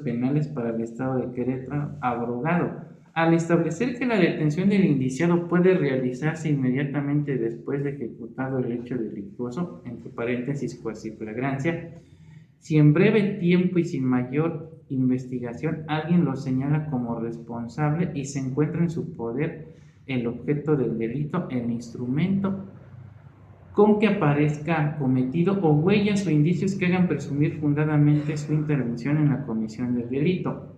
penales para el Estado de Querétaro abrogado, al establecer que la detención del indiciado puede realizarse inmediatamente después de ejecutado el hecho delictuoso, entre paréntesis cuasiflagrancia, si en breve tiempo y sin mayor investigación alguien lo señala como responsable y se encuentra en su poder el objeto del delito, el instrumento con que aparezca cometido o huellas o indicios que hagan presumir fundadamente su intervención en la comisión del delito.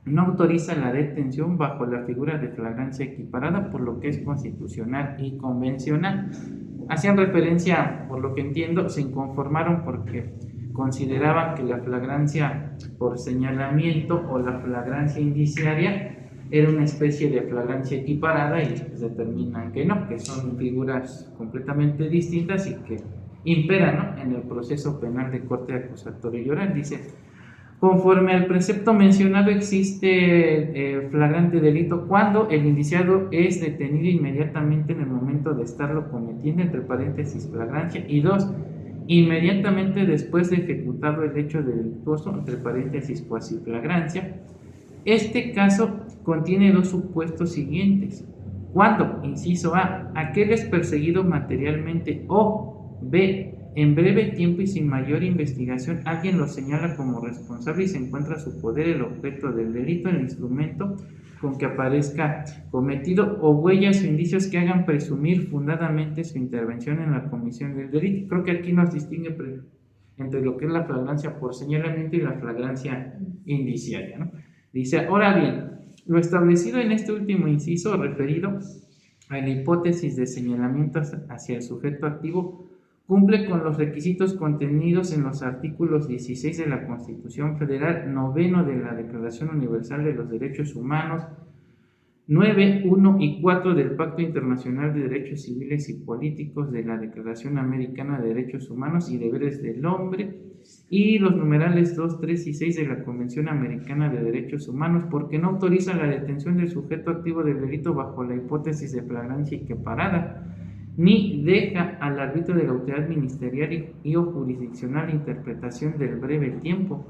No autoriza la detención bajo la figura de flagrancia equiparada, por lo que es constitucional y convencional. Hacían referencia, por lo que entiendo, se inconformaron porque consideraban que la flagrancia por señalamiento o la flagrancia indiciaria era una especie de flagrancia equiparada y pues determinan que no, que son figuras completamente distintas y que imperan, ¿no?, en el proceso penal de corte acusatorio y oral. Dice: conforme al precepto mencionado, existe flagrante delito cuando el indiciado es detenido inmediatamente en el momento de estarlo cometiendo, entre paréntesis flagrancia, y dos, inmediatamente después de ejecutado el hecho delictuoso, entre paréntesis cuasiflagrancia. Este caso contiene dos supuestos siguientes: cuando, inciso A, aquel es perseguido materialmente, o B, en breve tiempo y sin mayor investigación alguien lo señala como responsable y se encuentra a su poder el objeto del delito, el instrumento con que aparezca cometido, o huellas o indicios que hagan presumir fundadamente su intervención en la comisión del delito. Creo que aquí nos distingue entre lo que es la flagrancia por señalamiento y la flagrancia indiciaria, ¿no? Dice: ahora bien, lo establecido en este último inciso referido a la hipótesis de señalamiento hacia el sujeto activo cumple con los requisitos contenidos en los artículos 16 de la Constitución Federal, 9 de la Declaración Universal de los Derechos Humanos, 9, 1 y 4 del Pacto Internacional de Derechos Civiles y Políticos, de la Declaración Americana de Derechos Humanos y Deberes del Hombre, y los numerales 2, 3 y 6 de la Convención Americana de Derechos Humanos, porque no autoriza la detención del sujeto activo del delito bajo la hipótesis de flagrancia equiparada, ni deja al arbitrio de la autoridad ministerial y o jurisdiccional la interpretación del breve tiempo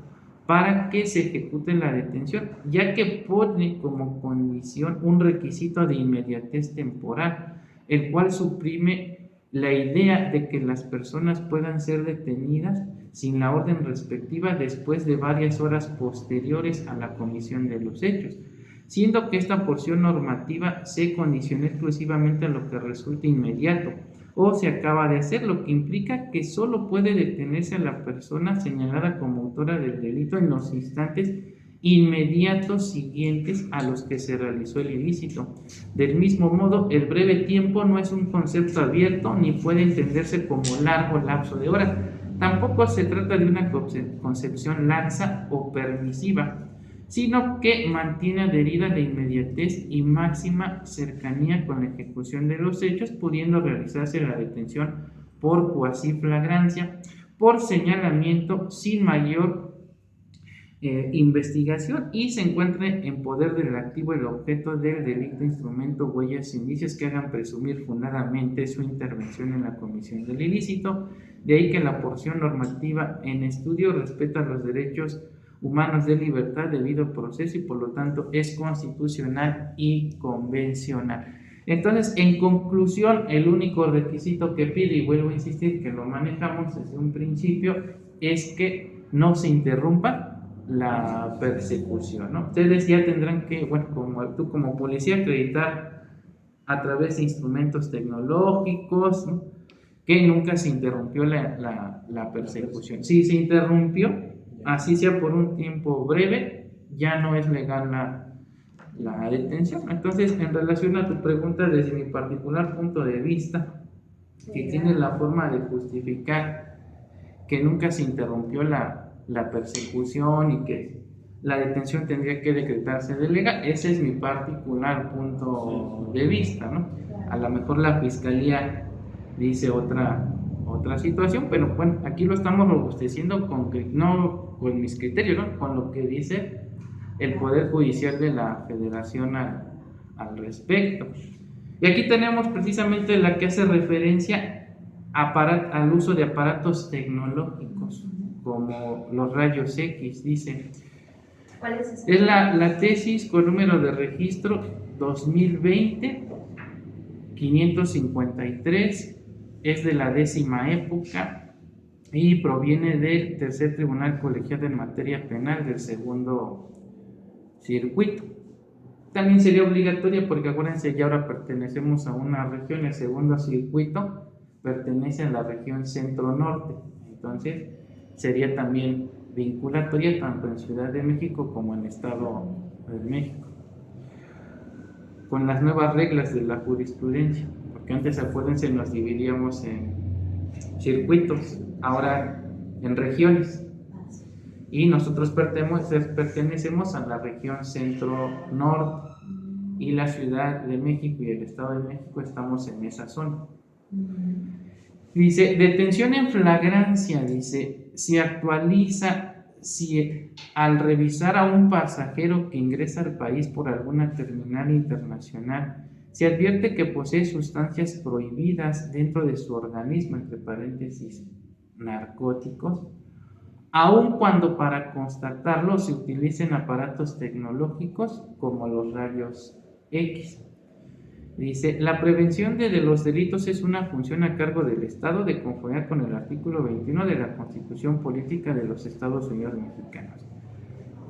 para que se ejecute la detención, ya que pone como condición un requisito de inmediatez temporal, el cual suprime la idea de que las personas puedan ser detenidas sin la orden respectiva después de varias horas posteriores a la comisión de los hechos, siendo que esta porción normativa se condiciona exclusivamente a lo que resulte inmediato o se acaba de hacer, lo que implica que solo puede detenerse a la persona señalada como autora del delito en los instantes inmediatos siguientes a los que se realizó el ilícito. Del mismo modo, el breve tiempo no es un concepto abierto ni puede entenderse como largo lapso de horas. Tampoco se trata de una concepción laxa o permisiva, sino que mantiene adherida la inmediatez y máxima cercanía con la ejecución de los hechos, pudiendo realizarse la detención por cuasiflagrancia, por señalamiento sin mayor investigación, y se encuentre en poder del activo el objeto del delito, instrumento, huellas e indicios que hagan presumir fundadamente su intervención en la comisión del ilícito. De ahí que la porción normativa en estudio respeta los derechos humanos de libertad, debido proceso, y por lo tanto es constitucional y convencional. Entonces, en conclusión, el único requisito que pide, y vuelvo a insistir que lo manejamos desde un principio, es que no se interrumpa la persecución, ¿no? Ustedes ya tendrán que, bueno, tú como policía, acreditar a través de instrumentos tecnológicos, ¿no?, que nunca se interrumpió la persecución. Si se interrumpió, así sea por un tiempo breve, ya no es legal la detención. Entonces, en relación a tu pregunta, desde mi particular punto de vista, que tiene la forma de justificar que nunca se interrumpió la persecución y que la detención tendría que decretarse de legal, ese es mi particular punto de vista, ¿no? A lo mejor la fiscalía dice otra situación, pero bueno, aquí lo estamos robusteciendo no con mis criterios, ¿no?, con lo que dice el Poder Judicial de la Federación al respecto. Y aquí tenemos precisamente la que hace referencia al uso de aparatos tecnológicos como los rayos X. Dice: ¿Cuál es esa? Es la tesis con número de registro 2020-553, es de la 10ª época y proviene del tercer tribunal colegiado en materia penal del segundo circuito. También sería obligatoria porque acuérdense, ya ahora pertenecemos a una región, el segundo circuito pertenece a la región centro-norte, entonces sería también vinculatoria tanto en Ciudad de México como en Estado de México, con las nuevas reglas de la jurisprudencia, porque antes, acuérdense, nos dividíamos en circuitos, ahora en regiones, y nosotros pertenecemos a la región centro-norte, y la Ciudad de México y el Estado de México estamos en esa zona. Dice, detención en flagrancia, dice, se actualiza si al revisar a un pasajero que ingresa al país por alguna terminal internacional se advierte que posee sustancias prohibidas dentro de su organismo, entre paréntesis, narcóticos, aun cuando para constatarlo se utilicen aparatos tecnológicos como los rayos X. Dice, la prevención de los delitos es una función a cargo del Estado de conformidad con el artículo 21 de la Constitución Política de los Estados Unidos Mexicanos.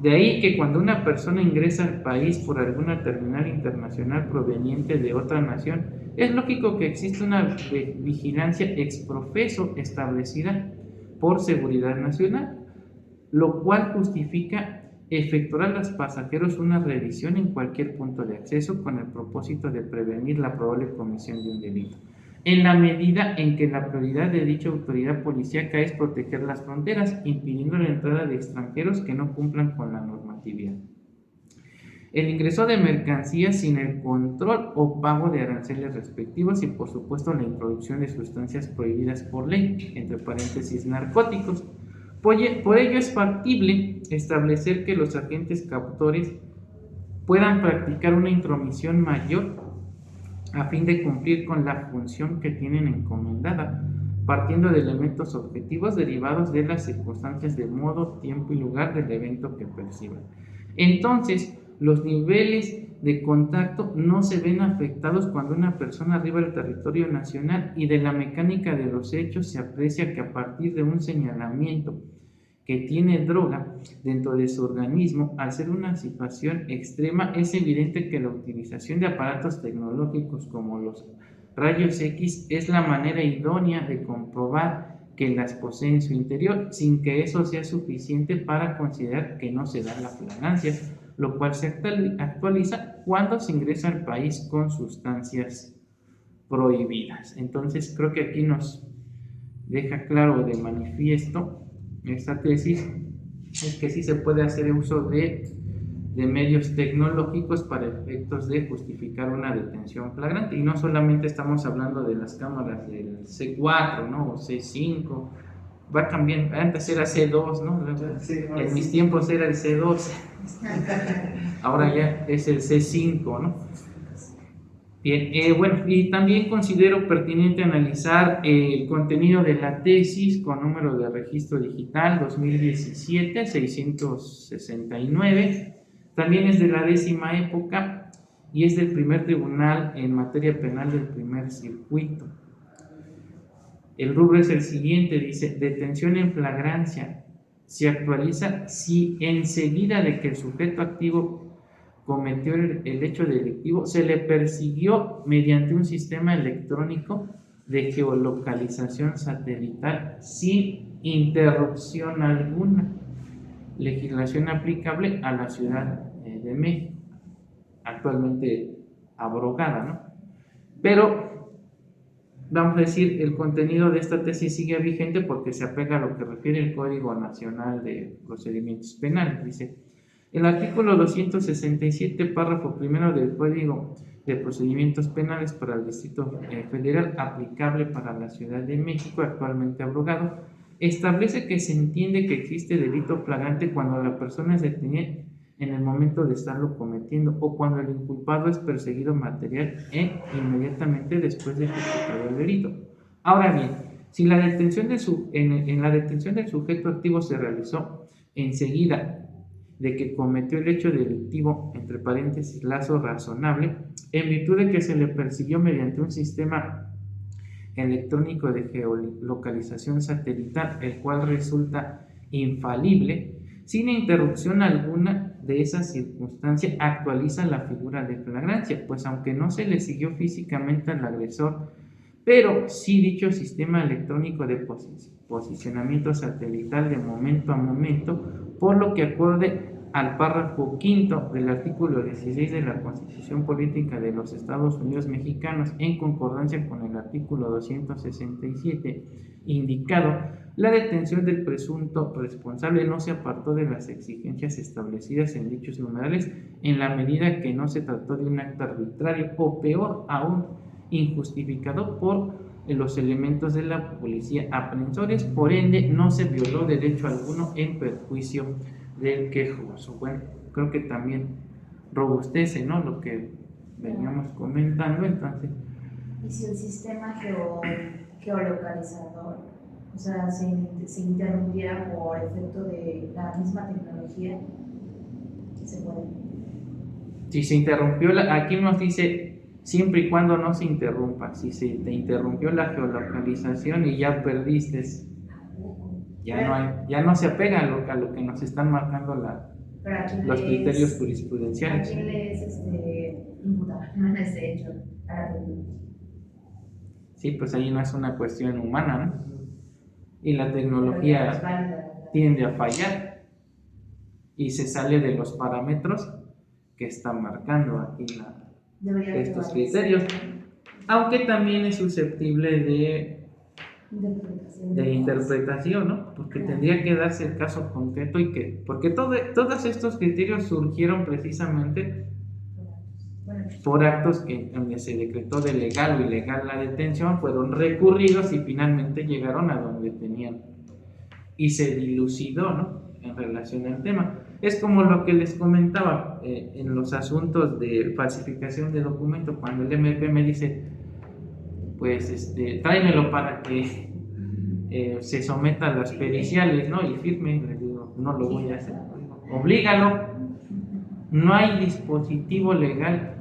De ahí que cuando una persona ingresa al país por alguna terminal internacional proveniente de otra nación, es lógico que existe una vigilancia exprofeso establecida por seguridad nacional, lo cual justifica efectuar a los pasajeros una revisión en cualquier punto de acceso con el propósito de prevenir la probable comisión de un delito, en la medida en que la prioridad de dicha autoridad policíaca es proteger las fronteras, impidiendo la entrada de extranjeros que no cumplan con la normatividad. El ingreso de mercancías sin el control o pago de aranceles respectivos y, por supuesto, la introducción de sustancias prohibidas por ley, entre paréntesis, narcóticos. Por ello es factible establecer que los agentes captores puedan practicar una intromisión mayor a fin de cumplir con la función que tienen encomendada, partiendo de elementos objetivos derivados de las circunstancias de modo, tiempo y lugar del evento que perciban. Entonces, los niveles de contacto no se ven afectados cuando una persona arriba al territorio nacional, y de la mecánica de los hechos se aprecia que a partir de un señalamiento que tiene droga dentro de su organismo, al ser una situación extrema, es evidente que la utilización de aparatos tecnológicos como los rayos X es la manera idónea de comprobar que las posee en su interior, sin que eso sea suficiente para considerar que no se da la flagrancia, lo cual se actualiza cuando se ingresa al país con sustancias prohibidas. Entonces creo que aquí nos deja claro de manifiesto esta tesis, es que sí se puede hacer uso de medios tecnológicos para efectos de justificar una detención flagrante, y no solamente estamos hablando de las cámaras del C4, ¿no? O C5, va cambiando, antes era C2, ¿no? En mis tiempos era el C2, ahora ya es el C5, ¿no? Bien, bueno, y también considero pertinente analizar el contenido de la tesis con número de registro digital 2017-669. También es de la 10ª época y es del primer tribunal en materia penal del primer circuito. El rubro es el siguiente, dice, detención en flagrancia. Se actualiza si enseguida de que el sujeto activo cometió el hecho delictivo, se le persiguió mediante un sistema electrónico de geolocalización satelital sin interrupción alguna. Legislación aplicable a la Ciudad de México, actualmente abrogada, ¿no? Pero, vamos a decir, el contenido de esta tesis sigue vigente porque se apega a lo que refiere el Código Nacional de Procedimientos Penales. Dice, el artículo 267, párrafo primero del Código de Procedimientos Penales para el Distrito Federal, aplicable para la Ciudad de México, actualmente abrogado, establece que se entiende que existe delito flagrante cuando la persona es detenida en el momento de estarlo cometiendo o cuando el inculpado es perseguido material e inmediatamente después de ejecutado el delito. Ahora bien, si la detención en la detención del sujeto activo se realizó enseguida de que cometió el hecho delictivo, entre paréntesis, lazo razonable, en virtud de que se le persiguió mediante un sistema electrónico de geolocalización satelital, el cual resulta infalible, sin interrupción alguna de esa circunstancia, actualiza la figura de flagrancia, pues aunque no se le siguió físicamente al agresor, pero sí dicho sistema electrónico de posicionamiento satelital de momento a momento, por lo que acorde al párrafo quinto del artículo 16 de la Constitución Política de los Estados Unidos Mexicanos, en concordancia con el artículo 267 indicado, la detención del presunto responsable no se apartó de las exigencias establecidas en dichos numerales en la medida que no se trató de un acto arbitrario o peor aún injustificado por los elementos de la policía aprensores, por ende no se violó derecho alguno en perjuicio del quejoso. Bueno, creo que también robustece, ¿no?, lo que veníamos comentando. Entonces, y si el sistema geolocalizador, o sea, se interrumpiera por efecto de la misma tecnología, se puede. Si se interrumpió, aquí nos dice siempre y cuando no se interrumpa. Si se te interrumpió la geolocalización y ya perdiste, ya no se apega a lo que nos están marcando los criterios jurisprudenciales. ¿A quién le es imputar este hecho? Sí, pues ahí no es una cuestión humana, ¿no? Y la tecnología tiende a fallar y se sale de los parámetros que están marcando aquí estos criterios, aunque también es susceptible de interpretación, ¿no? Porque tendría que darse el caso concreto porque todos estos criterios surgieron precisamente por actos donde se decretó de legal o ilegal la detención, fueron recurridos y finalmente llegaron a donde tenían y se dilucidó, ¿no?, en relación al tema. Es como lo que les comentaba en los asuntos de falsificación de documentos, cuando el MP me dice, pues tráemelo para que se someta a las periciales, ¿no?, y firme. Le digo, no lo voy a hacer, oblígalo. No hay dispositivo legal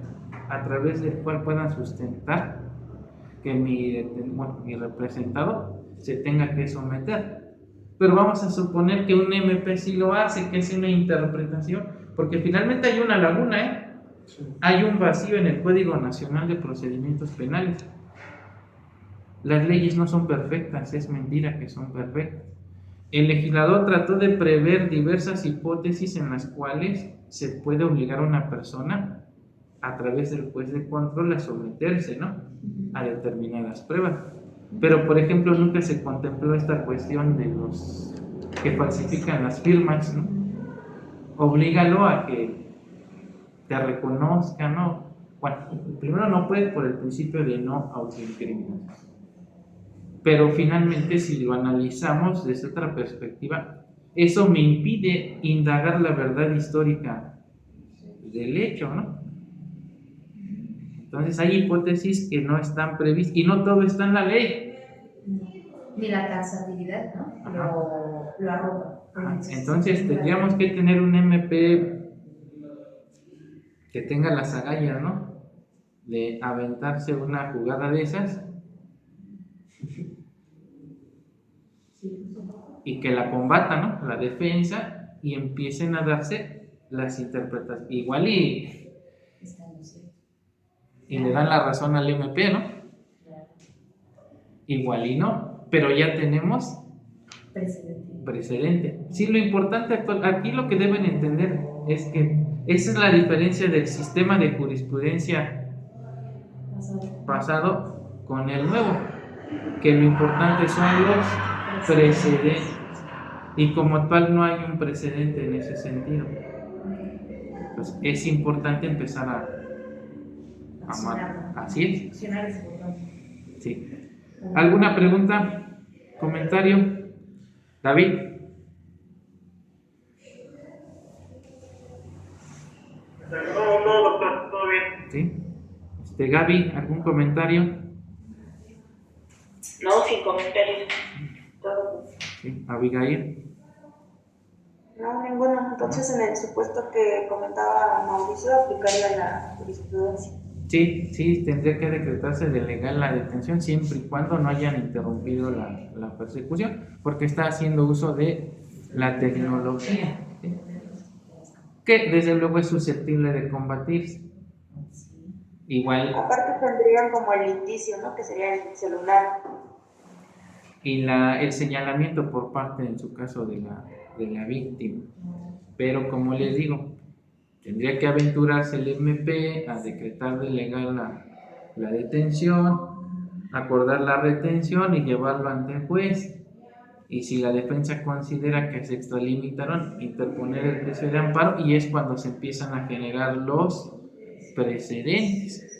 a través del cual puedan sustentar que mi representado se tenga que someter. Pero vamos a suponer que un MP sí lo hace, que es una interpretación, porque finalmente hay una laguna, hay un vacío en el Código Nacional de Procedimientos Penales. Las leyes no son perfectas, es mentira que son perfectas. El legislador trató de prever diversas hipótesis en las cuales se puede obligar a una persona a través del juez de control a someterse, ¿no?, a determinadas pruebas. Pero, por ejemplo, nunca se contempló esta cuestión de los que falsifican las firmas, ¿no? Oblígalo a que te reconozcan, ¿no? Bueno, primero no puede por el principio de no autoincriminación. Pero finalmente, si lo analizamos desde otra perspectiva, eso me impide indagar la verdad histórica del hecho, ¿no? Entonces hay hipótesis que no están previstas y no todo está en la ley. Ni la taxatividad, ¿no? Lo arropa. Entonces tendríamos que tener un MP que tenga las agallas, ¿no?, de aventarse una jugada de esas y que la combata, ¿no?, la defensa, y empiecen a darse las interpretaciones. Igual y le dan la razón al MP, ¿no? Igual y no, pero ya tenemos precedente. Sí, lo importante aquí lo que deben entender es que esa es la diferencia del sistema de jurisprudencia pasado con el nuevo, que lo importante son los precedentes, y como tal no hay un precedente en ese sentido. Pues es importante empezar a amar. Así es. Sí. ¿Alguna pregunta? ¿Comentario? David. No, doctor, todo bien. Sí. Gaby, ¿algún comentario? No, sin comentarios. Todo. Sí. Abigail. No, ninguno. Entonces, en el supuesto que comentaba Mauricio, aplicaría la jurisprudencia. Sí, tendría que decretarse de legal la detención siempre y cuando no hayan interrumpido la persecución, porque está haciendo uso de la tecnología, ¿sí? Que desde luego es susceptible de combatirse. Igual. Aparte tendrían como el indicio, ¿no? Que sería el celular. Y el señalamiento por parte, en su caso, de la víctima. Pero como les digo, tendría que aventurarse el MP a decretar de legal la detención, acordar la retención y llevarlo ante el juez. Y si la defensa considera que se extralimitaron, interponer el juicio de amparo, y es cuando se empiezan a generar los precedentes.